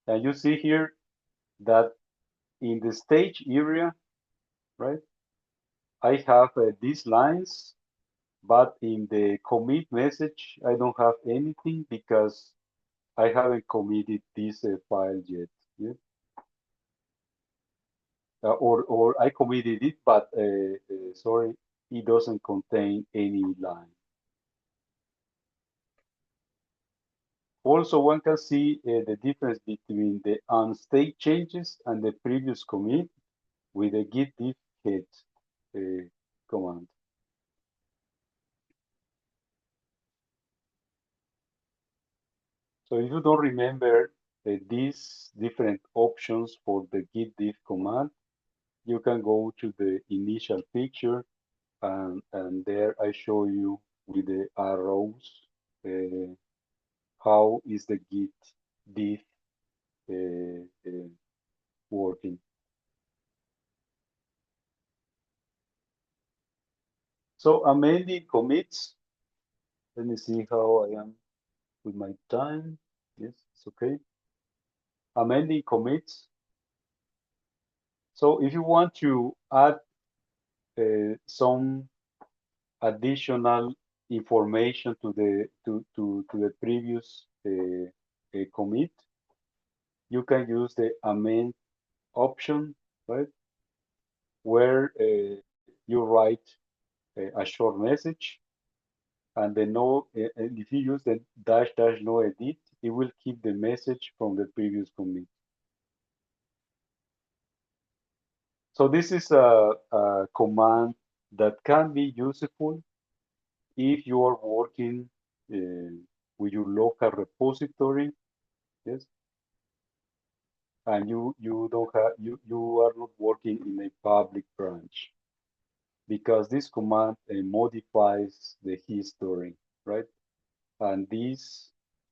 And you see here that in the stage area, right, I have these lines, but in the commit message, I don't have anything because I haven't committed this file yet. Yeah? Or I committed it, but sorry, it doesn't contain any line. Also, one can see the difference between the unstaged changes and the previous commit with the git diff head command. So if you don't remember these different options for the git diff command, you can go to the initial picture, and there I show you with the arrows how is the git diff working. So amending commits. Let me see how I am with my time. Yes, it's okay. Amending commits. So if you want to add some additional information to the previous commit, you can use the amend option, right? Where you write a short message, and the no, and if you use the dash dash no edit, it will keep the message from the previous commit. So this is a command that can be useful if you are working with your local repository, yes, and you don't have you are not working in a public branch, because this command modifies the history, right? And this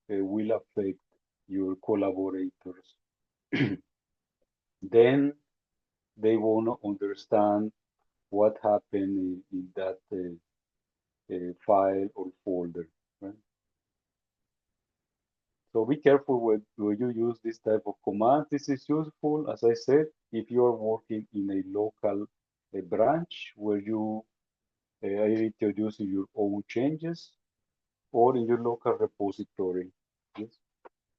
will affect your collaborators. Then they won't understand what happened in that file or folder, right? So be careful when you use this type of command. This is useful, as I said, if you are working in a local branch where you are introducing your own changes, or in your local repository. Yes?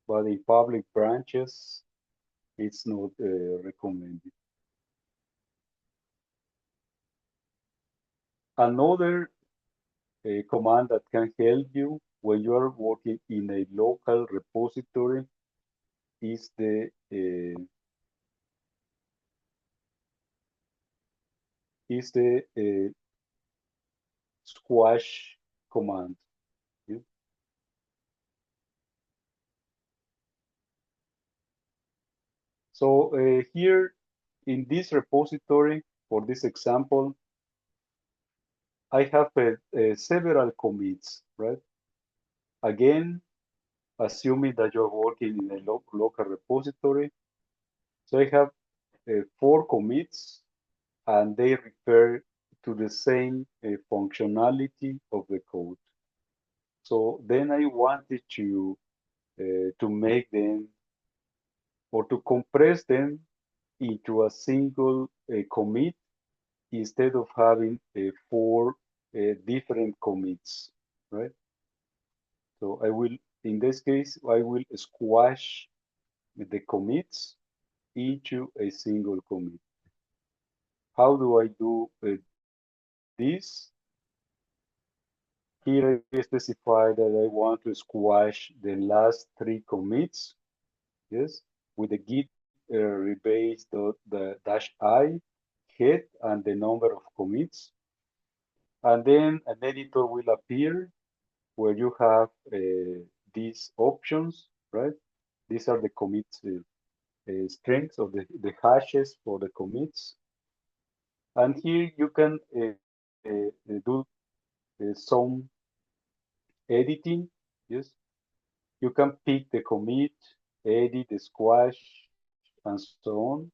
But in public branches, it's not recommended. Another command that can help you when you are working in a local repository is the squash command. Yeah? So here in this repository, for this example, I have several commits, right? Again, assuming that you're working in a local repository. So I have 4 commits, and they refer to the same functionality of the code. So then I wanted to make them or to compress them into a single commit instead of having 4 different commits, right? So I will, in this case, I will squash the commits into a single commit. How do I do this? Here I specify that I want to squash the last 3 commits, yes, with the git rebase the -i head and the number of commits. And then an editor will appear where you have these options, right? These are the commits strings or the hashes for the commits. And here you can do some editing. Yes, you can pick the commit, edit, the squash, and so on.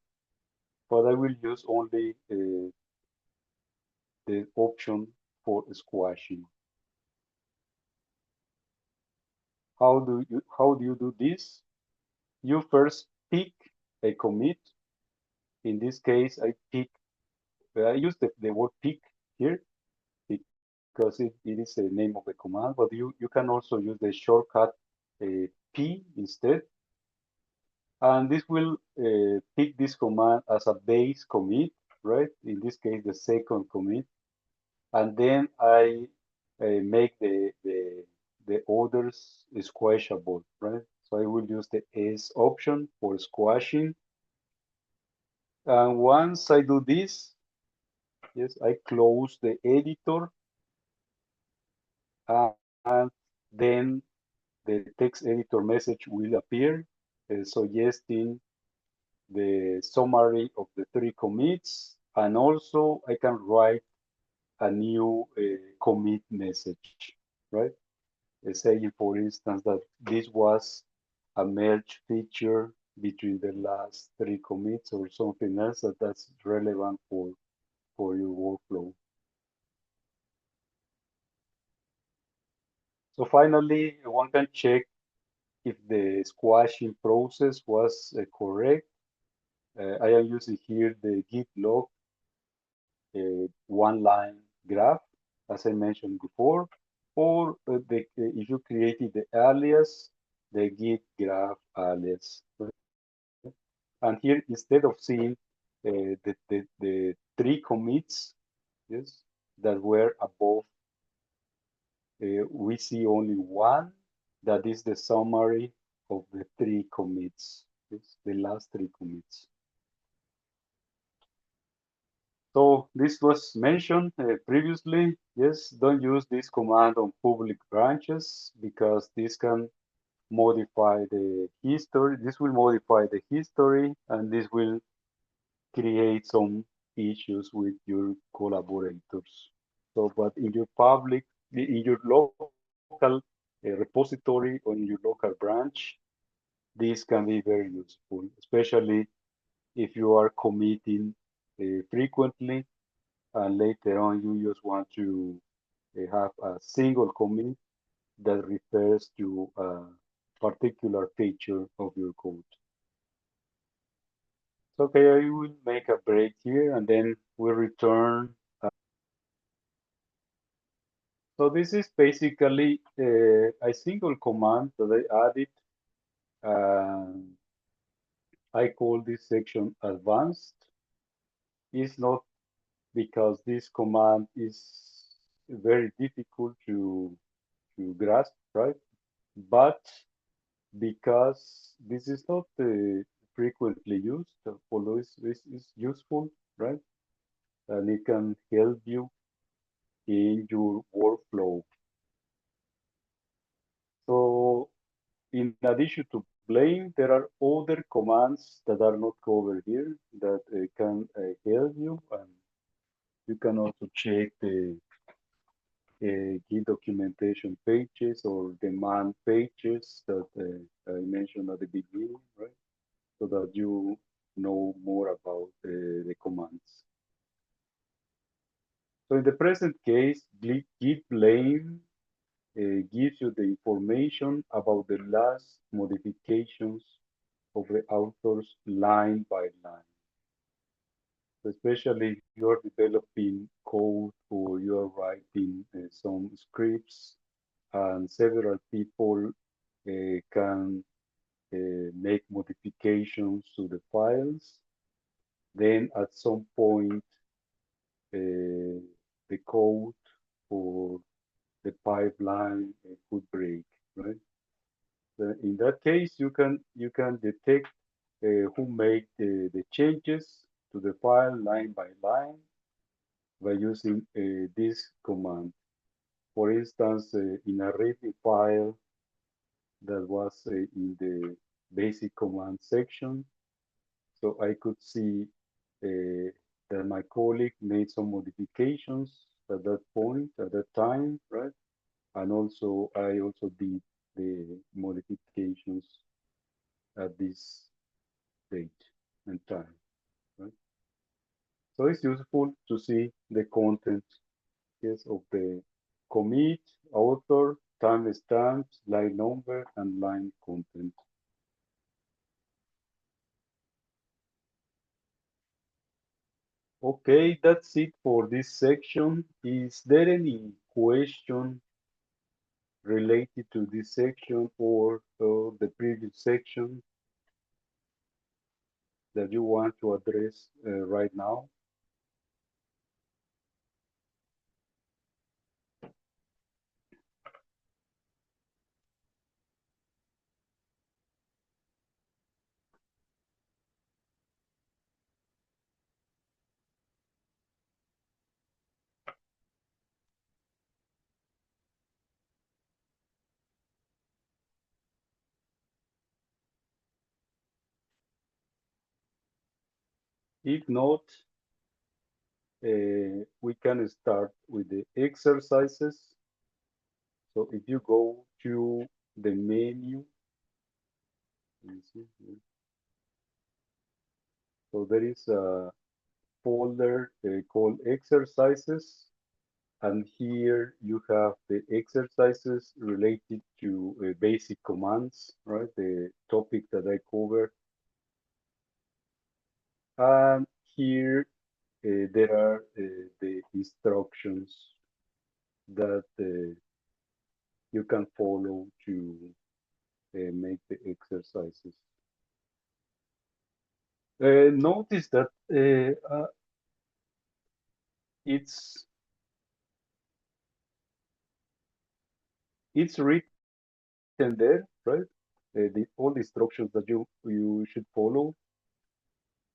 But I will use only the option for squashing. How do you do this? You first pick a commit. In this case, I use the word pick here because it is the name of the command, but you can also use the shortcut P instead. And this will pick this command as a base commit, right? In this case, the second commit. And then I make the others squashable, right? So I will use the S option for squashing. And once I do this, yes, I close the editor, and then the text editor message will appear suggesting the summary of the 3 commits, and also I can write a new commit message, right? Saying, for instance, that this was a merge feature between the last 3 commits or something else that's relevant for your workflow. So finally, one can check if the squashing process was correct. I am using here the git log one-line graph, as I mentioned before, or if you created the alias, the git graph alias. And here, instead of seeing the 3 commits, yes, that were above, we see only one that is the summary of the 3 commits, yes, the last 3 commits. So this was mentioned previously. Yes, don't use this command on public branches because this can modify the history. This will modify the history, and this will create some issues with your collaborators. So, but in your local repository or in your local branch, this can be very useful, especially if you are committing frequently and later on you just want to have a single commit that refers to a particular feature of your code. So, okay, I will make a break here and then we'll return. So this is basically a single command that I added. I call this section advanced. It's not because this command is very difficult to grasp, right? But because this is not frequently used, although it's useful, right? And it can help you in your workflow. So in addition to blame, there are other commands that are not covered here that can help you. And you can also check the Git documentation pages or demand pages that I mentioned at the beginning, right? So that you know more about the commands. So in the present case, git blame gives you the information about the last modifications of the authors line by line. Especially if you're developing code or you're writing some scripts and several people can make modifications to the files, then at some point the code or the pipeline could break, right? In that case, you can detect who made the changes to the file line by line by using this command. For instance, in a readme file that was in the basic command section, so I could see that my colleague made some modifications at that point, at that time, right? And also, I also did the modifications at this date and time, right? So it's useful to see the content, yes, of the commit, author, timestamps, line number, and line content. Okay, that's it for this section. Is there any question related to this section or the previous section that you want to address right now? If not, we can start with the exercises. So if you go to the menu, so there is a folder called exercises. And here you have the exercises related to basic commands, right? The topic that I covered. And here there are the instructions that you can follow to make the exercises. Notice that it's written there, right? All the instructions that you should follow,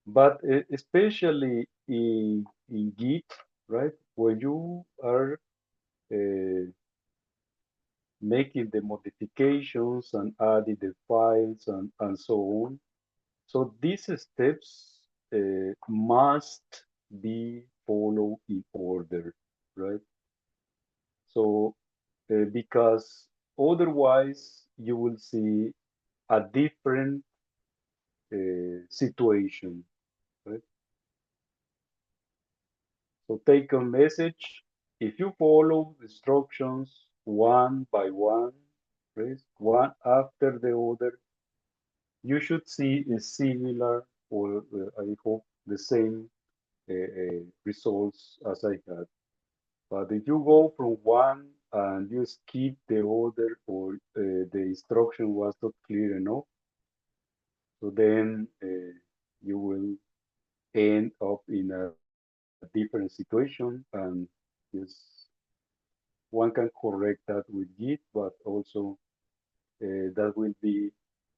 but especially in Git, right? When you are uh, making the modifications and adding the files and so on. So these steps must be followed in order, right? So because otherwise you will see a different situation, right? So take a message. If you follow the instructions one by one, please, one after the other, you should see a similar or I hope the same results as I had. But if you go from one and you skip the other or the instruction was not clear enough, so then you will end up in a different situation and yes, one can correct that with Git, but also that will be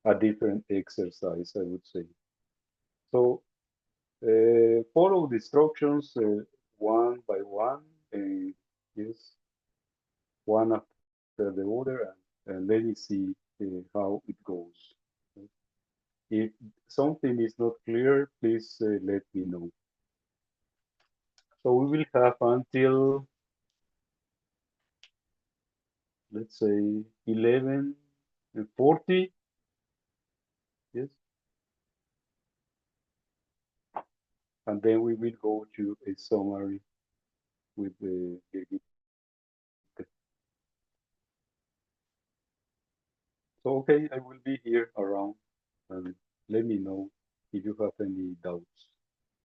a different exercise, I would say. So follow the instructions one by one, and yes, one after the other, and let me see how it goes. If something is not clear, please let me know. So we will have until, let's say, 11:40. Yes, and then we will go to a summary with the so okay, I will be here around and let me know if you have any doubts.